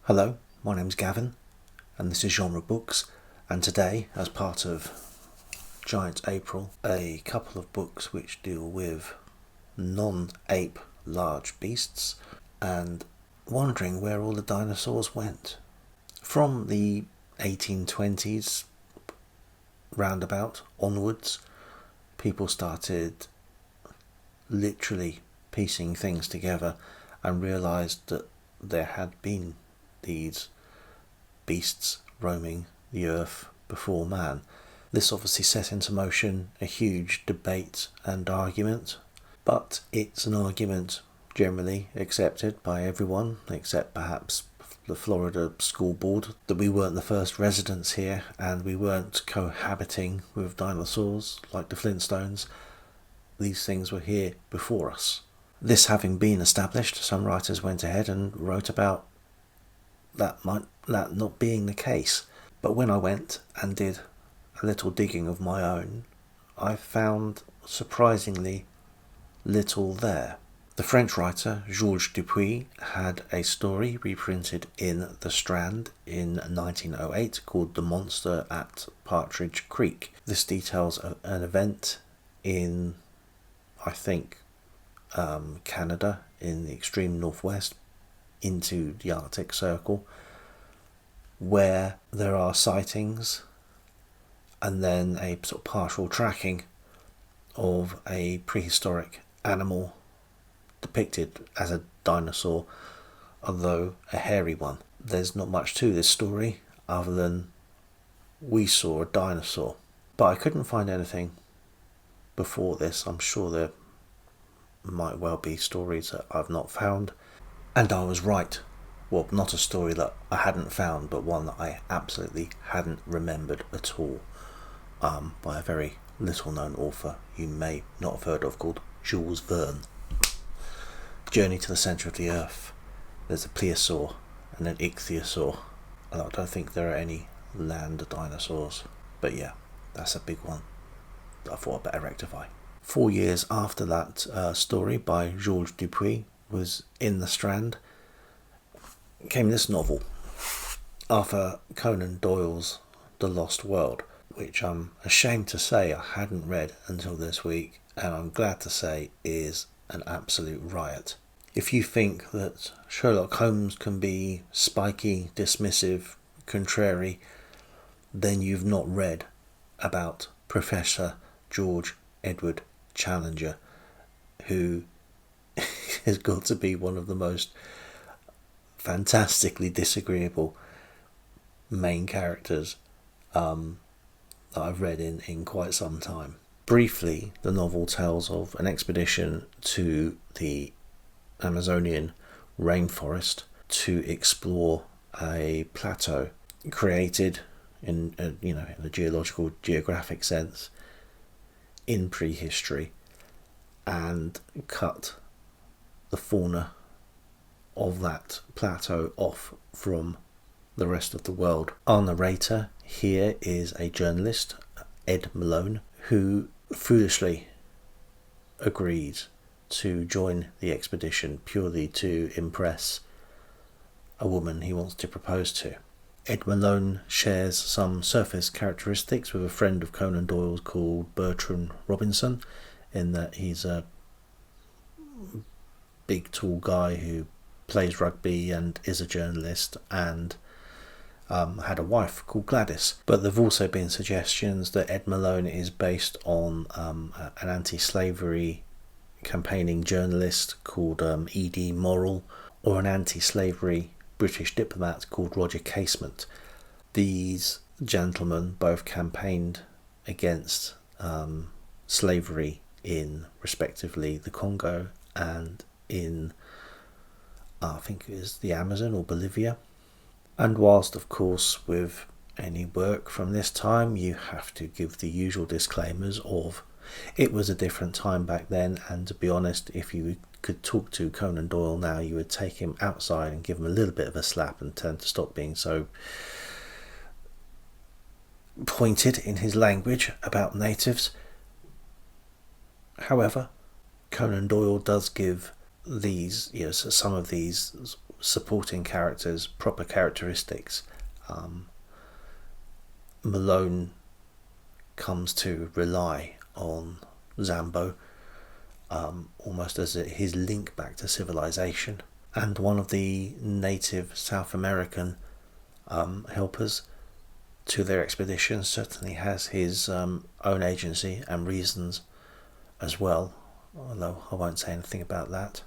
Hello, my name's Gavin, and this is Genre Books, and today, as part of Giant Ape-ril, a couple of books which deal with non-ape large beasts, and wondering where all the dinosaurs went. From the 1820s roundabout onwards, people started literally piecing things together and realised that there had been these beasts roaming the earth before man. This obviously set into motion a huge debate and argument, but it's an argument generally accepted by everyone except perhaps the Florida school board, that we weren't the first residents here and we weren't cohabiting with dinosaurs like the Flintstones. These things were here before us. This having been established, some writers went ahead and wrote about that not being the case. But when I went and did a little digging of my own, I found surprisingly little there. The French writer Georges Depuy had a story reprinted in the Strand in 1908 called The Monster at Partridge Creek. This details an event in, I think, Canada, in the extreme northwest into the Arctic Circle, where there are sightings and then a sort of partial tracking of a prehistoric animal depicted as a dinosaur, although a hairy one. There's not much to this story other than we saw a dinosaur, but I couldn't find anything before this. I'm sure there might well be stories that I've not found, and I was right. Well, not a story that I hadn't found, but one that I absolutely hadn't remembered at all, by a very little known author you may not have heard of, called Jules Verne. Journey to the Centre of the Earth. There's a plesiosaur and an ichthyosaur, and I don't think there are any land dinosaurs, but yeah, that's a big one that I thought I'd better rectify. 4 years after that story by Georges Depuy was in the Strand, came this novel, Arthur Conan Doyle's The Lost World, which I'm ashamed to say I hadn't read until this week, and I'm glad to say is an absolute riot. If you think that Sherlock Holmes can be spiky, dismissive, contrary, then you've not read about Professor George Edward Challenger, who has got to be one of the most fantastically disagreeable main characters that I've read in quite some time. Briefly, the novel tells of an expedition to the Amazonian rainforest to explore a plateau created in a geological, geographic sense in prehistory, and cut the fauna of that plateau off from the rest of the world. Our narrator here is a journalist, Ed Malone, who foolishly agreed to join the expedition purely to impress a woman he wants to propose to. Ed Malone shares some surface characteristics with a friend of Conan Doyle's called Bertrand Robinson, in that he's a big tall guy who plays rugby and is a journalist, and had a wife called Gladys. But there have also been suggestions that Ed Malone is based on an anti-slavery campaigning journalist called E.D. Morrell, or an anti-slavery British diplomat called Roger Casement. These gentlemen both campaigned against slavery in, respectively, the Congo and in, I think it was the Amazon or Bolivia. And whilst, of course, with any work from this time, you have to give the usual disclaimers of it was a different time back then, and to be honest, if you could talk to Conan Doyle now, you would take him outside and give him a little bit of a slap and tell him to stop being so pointed in his language about natives. However, Conan Doyle does give these, some of these supporting characters, proper characteristics. Malone comes to rely on Zambo almost as his link back to civilization. And one of the native South American helpers to their expedition certainly has his own agency and reasons as well, although I won't say anything about that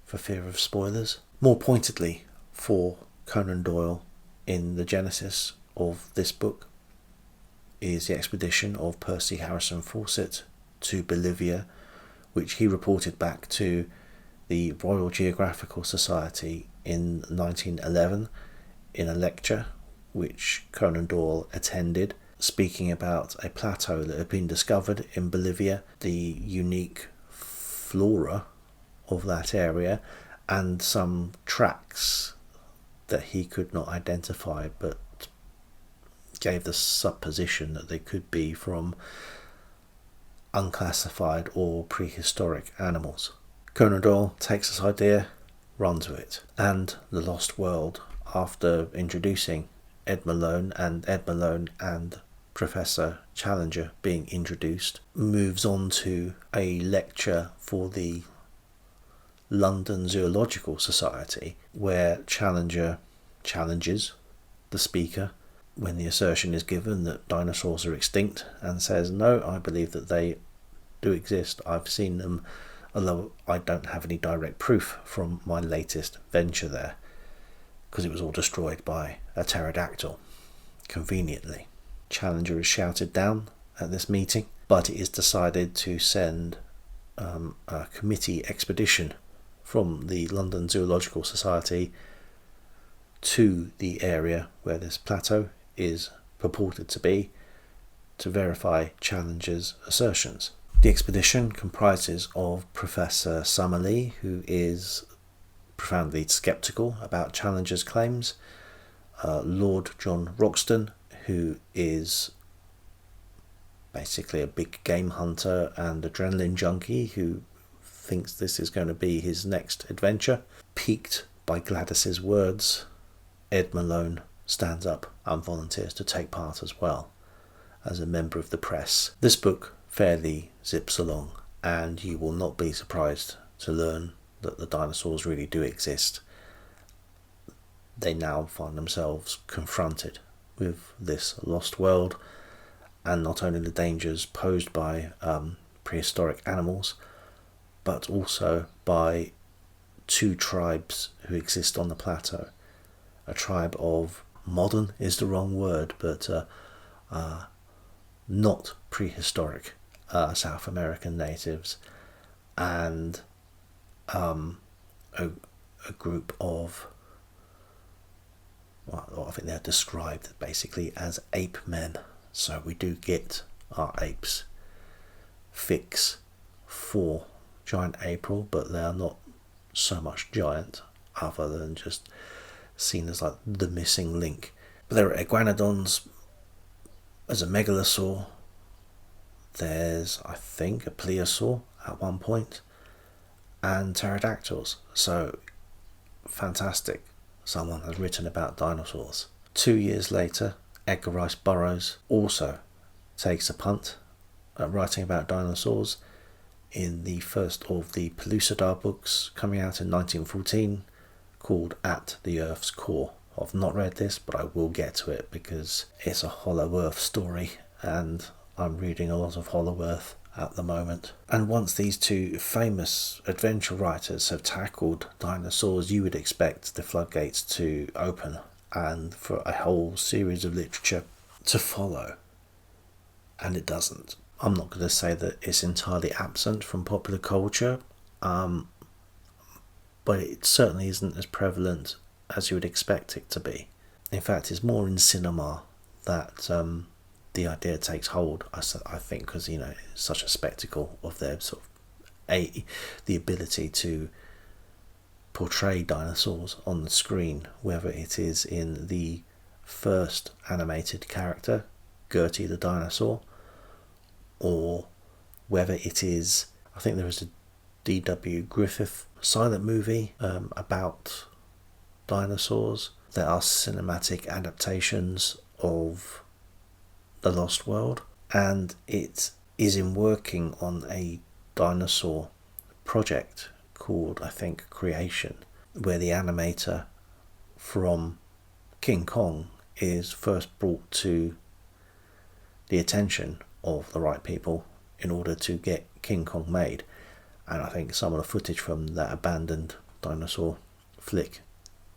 for fear of spoilers. More pointedly, for Conan Doyle, in the genesis of this book is the expedition of Percy Harrison Fawcett to Bolivia, which he reported back to the Royal Geographical Society in 1911 in a lecture which Conan Doyle attended, speaking about a plateau that had been discovered in Bolivia, the unique flora of that area, and some tracks that he could not identify, but gave the supposition that they could be from unclassified or prehistoric animals. Conan Doyle takes this idea, runs with it, and The Lost World, after introducing Ed Malone and Professor Challenger being introduced, moves on to a lecture for the London Zoological Society, where Challenger challenges the speaker when the assertion is given that dinosaurs are extinct, and says, no, I believe that they do exist. I've seen them, although I don't have any direct proof from my latest venture there, because it was all destroyed by a pterodactyl, conveniently. Challenger is shouted down at this meeting, but it is decided to send a committee expedition from the London Zoological Society to the area where this plateau is purported to be, to verify Challenger's assertions. The expedition comprises of Professor Summerlee, who is profoundly sceptical about Challenger's claims, Lord John Roxton, who is basically a big game hunter and adrenaline junkie who thinks this is going to be his next adventure. Piqued by Gladys's words, Ed Malone stands up and volunteers to take part as well as a member of the press. This book fairly zips along, and you will not be surprised to learn that the dinosaurs really do exist. They now find themselves confronted with this lost world, and not only the dangers posed by prehistoric animals, but also by two tribes who exist on the plateau. A tribe of modern is the wrong word, but not prehistoric South American natives, and a group of, well, I think they're described basically as ape men. So we do get our apes fix for Giant Ape-ril, but they are not so much giant other than just seen as like the missing link. But there are iguanodons, there's a megalosaur, there's, I think, a plesiosaur at one point, and pterodactyls. So fantastic, someone has written about dinosaurs. 2 years later, Edgar Rice Burroughs also takes a punt at writing about dinosaurs in the first of the Pellucidar books, coming out in 1914, called At the Earth's Core. I've not read this, but I will get to it because it's a Hollow Earth story, and I'm reading a lot of Hollow Earth at the moment. And once these two famous adventure writers have tackled dinosaurs, you would expect the floodgates to open and for a whole series of literature to follow. And it doesn't. I'm not going to say that it's entirely absent from popular culture, but it certainly isn't as prevalent as you would expect it to be. In fact, it's more in cinema that the idea takes hold, I think, because, you know, it's such a spectacle of their sort of the ability to portray dinosaurs on the screen, whether it is in the first animated character, Gertie the dinosaur, or whether it is, I think there was a D.W. Griffith silent movie about Dinosaurs. There are cinematic adaptations of The Lost World, and it is in working on a dinosaur project called, I think, Creation, where the animator from King Kong is first brought to the attention of the right people in order to get King Kong made. And I think some of the footage from that abandoned dinosaur flick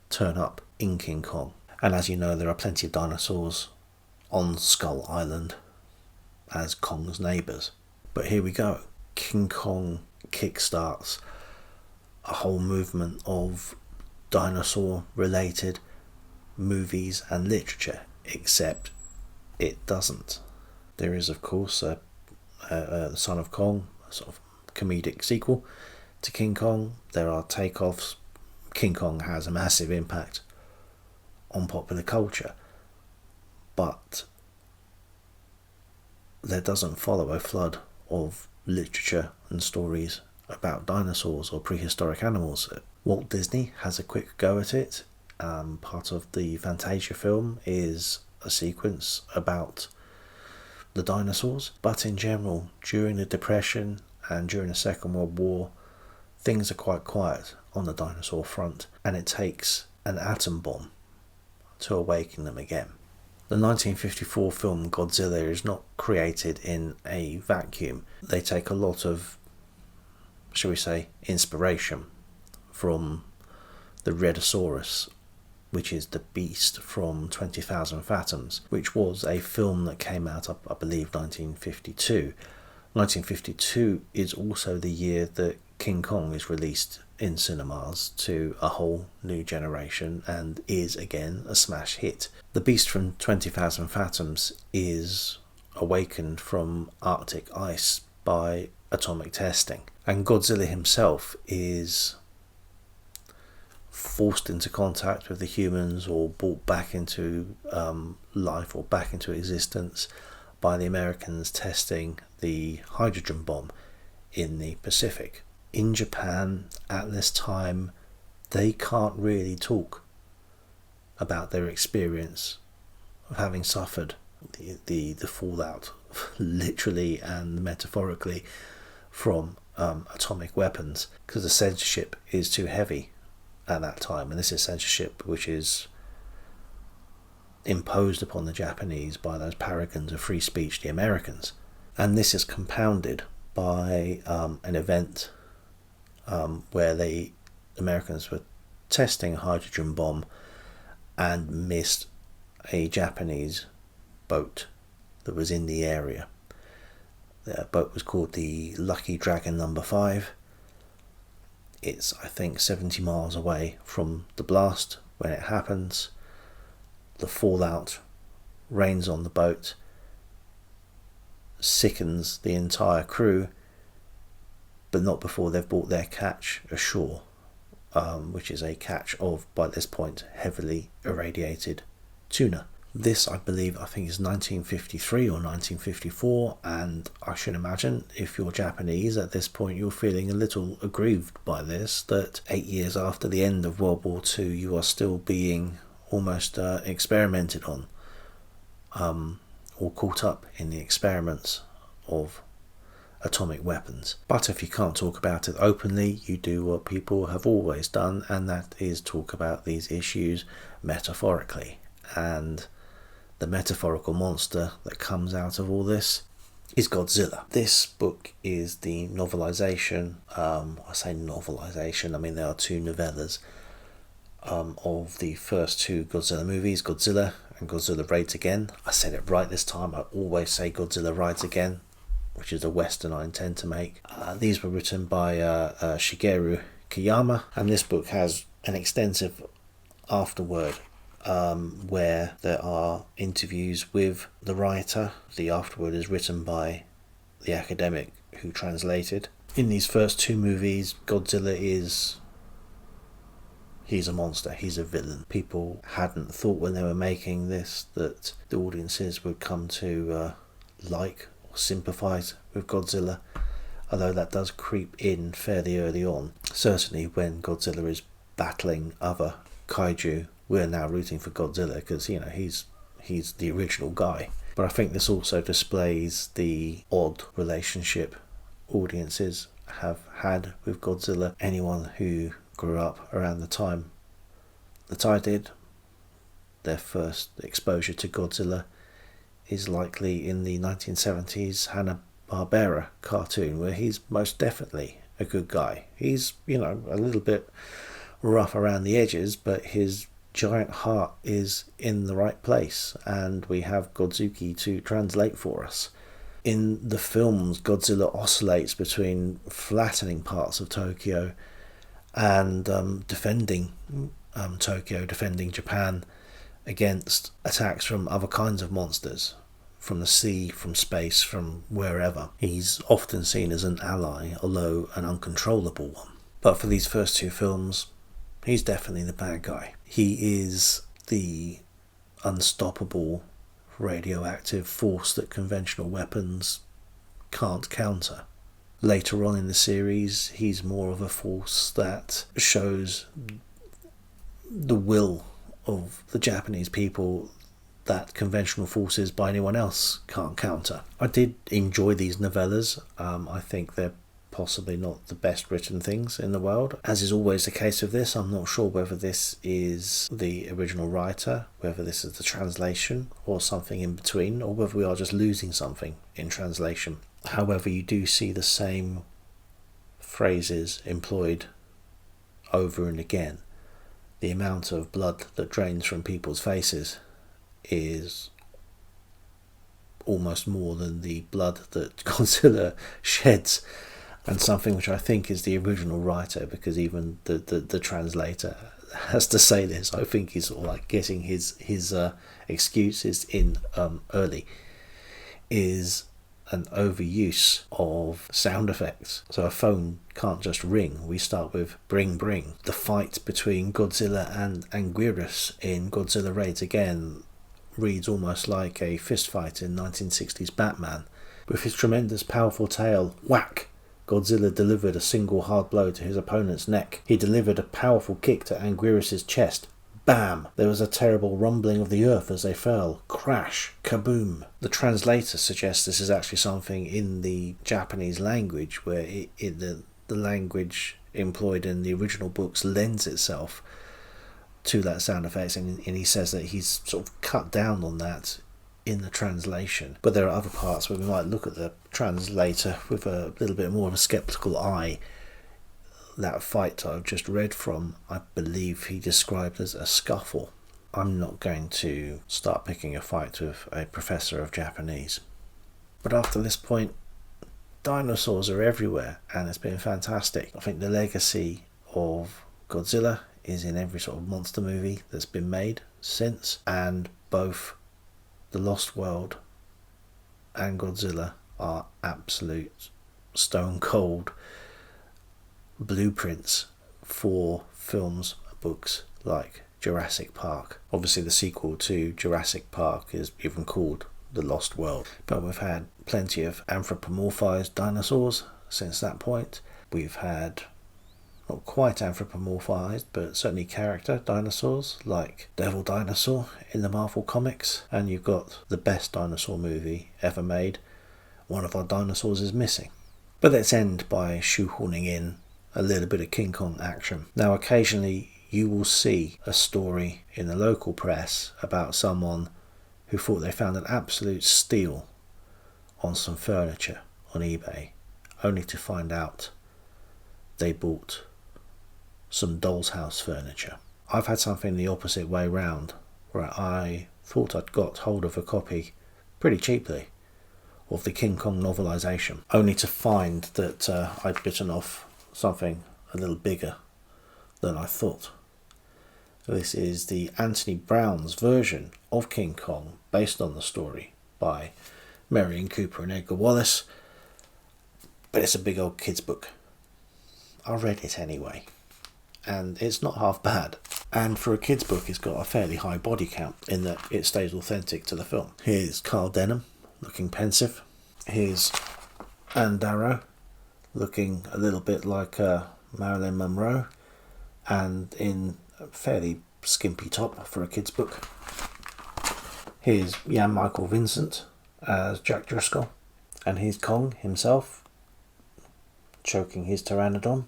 turn up in King Kong. And as you know, there are plenty of dinosaurs on Skull Island as Kong's neighbours. But here we go. King Kong kickstarts a whole movement of dinosaur-related movies and literature, except it doesn't. There is, of course, The Son of Kong, a sort of comedic sequel to King Kong. There are takeoffs. King Kong has a massive impact on popular culture, but there doesn't follow a flood of literature and stories about dinosaurs or prehistoric animals. Walt Disney has a quick go at it. Part of the Fantasia film is a sequence about the dinosaurs, but in general, during the Depression and during the Second World War, things are quite quiet on the dinosaur front, and it takes an atom bomb to awaken them again. The 1954 film Godzilla is not created in a vacuum. They take a lot of, shall we say, inspiration from the Redosaurus, which is the beast from 20,000 Fathoms, which was a film that came out, I believe, 1952. 1952 is also the year that King Kong is released in cinemas to a whole new generation and is again a smash hit. The beast from 20,000 Fathoms is awakened from Arctic ice by atomic testing, and Godzilla himself is forced into contact with the humans or brought back into life or back into existence by the Americans testing the hydrogen bomb in the Pacific. In Japan at this time, they can't really talk about their experience of having suffered the fallout, literally and metaphorically, from atomic weapons, because the censorship is too heavy at that time, and this is censorship which is imposed upon the Japanese by those paragons of free speech, the Americans. And this is compounded by an event where the Americans were testing a hydrogen bomb and missed a Japanese boat that was in the area. The boat was called the Lucky Dragon No. 5. It's, I think, 70 miles away from the blast when it happens. The fallout rains on the boat, sickens the entire crew, but not before they've brought their catch ashore, which is a catch of, by this point, heavily irradiated tuna. This, I think is 1953 or 1954, and I should imagine if you're Japanese at this point, you're feeling a little aggrieved by this, that 8 years after the end of World War II, you are still being almost experimented on, or caught up in the experiments of atomic weapons. But if you can't talk about it openly, you do what people have always done, and that is talk about these issues metaphorically. And the metaphorical monster that comes out of all this is Godzilla. This book is the novelization, I say novelization, I mean there are two novellas, of the first two Godzilla movies, Godzilla and Godzilla Rides Again. I said it right this time, I always say Godzilla Rides Again, which is the western I intend to make. These were written by Shigeru Kiyama, and this book has an extensive afterword where there are interviews with the writer. The afterword is written by the academic who translated. In these first two movies, Godzilla he's a monster, he's a villain. People hadn't thought when they were making this that the audiences would come to like or sympathise with Godzilla, although that does creep in fairly early on. Certainly when Godzilla is battling other Kaiju, we're now rooting for Godzilla because, he's the original guy. But I think this also displays the odd relationship audiences have had with Godzilla. Anyone who grew up around the time that I did, their first exposure to Godzilla is likely in the 1970s Hanna-Barbera cartoon, where he's most definitely a good guy. He's, a little bit rough around the edges, but his giant heart is in the right place, and we have Godzuki to translate for us. In the films, Godzilla oscillates between flattening parts of Tokyo and defending Tokyo, defending Japan against attacks from other kinds of monsters, from the sea, from space, from wherever. He's often seen as an ally, although an uncontrollable one. But for these first two films, he's definitely the bad guy. He is the unstoppable radioactive force that conventional weapons can't counter. Later on in the series, he's more of a force that shows the will of the Japanese people that conventional forces by anyone else can't counter. I did enjoy these novellas. I think they're possibly not the best written things in the world. As is always the case with this, I'm not sure whether this is the original writer, whether this is the translation or something in between, or whether we are just losing something in translation. However, you do see the same phrases employed over and again. The amount of blood that drains from people's faces is almost more than the blood that Godzilla sheds, and something which I think is the original writer, because even the translator has to say this. I think he's sort of like getting his excuses in early, is an overuse of sound effects. So a phone can't just ring. We start with bring bring. The fight between Godzilla and Anguirus in Godzilla Raids again reads almost like a fist fight in 1960s Batman. With his tremendous powerful tail, whack! Godzilla delivered a single hard blow to his opponent's neck. He delivered a powerful kick to Anguirus' chest. Bam! There was a terrible rumbling of the earth as they fell. Crash! Kaboom! The translator suggests this is actually something in the Japanese language, where the language employed in the original books lends itself to that sound effects, and he says that he's sort of cut down on that in the translation. But there are other parts where we might look at the translator with a little bit more of a skeptical eye. That fight I've just read from, I believe he described as a scuffle. I'm not going to start picking a fight with a professor of Japanese. But after this point, dinosaurs are everywhere, and it's been fantastic. I think the legacy of Godzilla is in every sort of monster movie that's been made since, and both The Lost World and Godzilla are absolute stone cold blueprints for films and books like Jurassic Park. Obviously the sequel to Jurassic Park is even called The Lost World, but we've had plenty of anthropomorphized dinosaurs since that point. We've had not quite anthropomorphized, but certainly character dinosaurs like Devil Dinosaur in the Marvel Comics, and you've got the best dinosaur movie ever made. One of our dinosaurs is missing. But let's end by shoehorning in a little bit of King Kong action. Now, occasionally you will see a story in the local press about someone who thought they found an absolute steal on some furniture on eBay, only to find out they bought some doll's house furniture. I've had something the opposite way round, where I thought I'd got hold of a copy pretty cheaply of the King Kong novelisation, only to find that I'd bitten off something a little bigger than I thought. This is the Anthony Brown's version of King Kong, based on the story by Marion Cooper and Edgar Wallace, but it's a big old kid's book. I read it anyway, and it's not half bad. And for a kid's book, it's got a fairly high body count in that it stays authentic to the film. Here's Carl Denham looking pensive. Here's Anne Darrow looking a little bit like Marilyn Monroe, and in fairly skimpy top for a kid's book. Here's Jan Michael Vincent as Jack Driscoll, and here's Kong himself choking his pteranodon.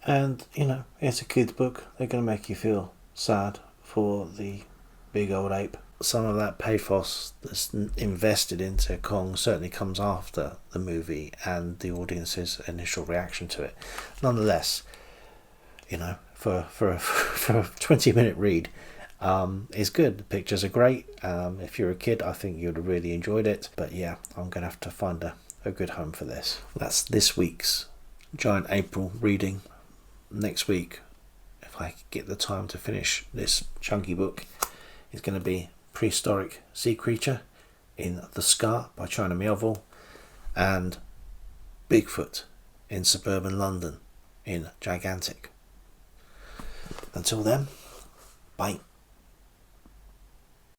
And, you know, it's a kid's book. They're going to make you feel sad for the big old ape. Some of that pathos that's invested into Kong certainly comes after the movie and the audience's initial reaction to it. Nonetheless, you know, for a 20-minute read, it's good. The pictures are great. If you're a kid, I think you'd have really enjoyed it. But yeah, I'm going to have to find a good home for this. That's this week's Giant April reading. Next week, if I get the time to finish this chunky book, it's going to be Prehistoric Sea Creature in The Scar by China Miéville and Bigfoot in Suburban London in Gigantic. Until then, bye.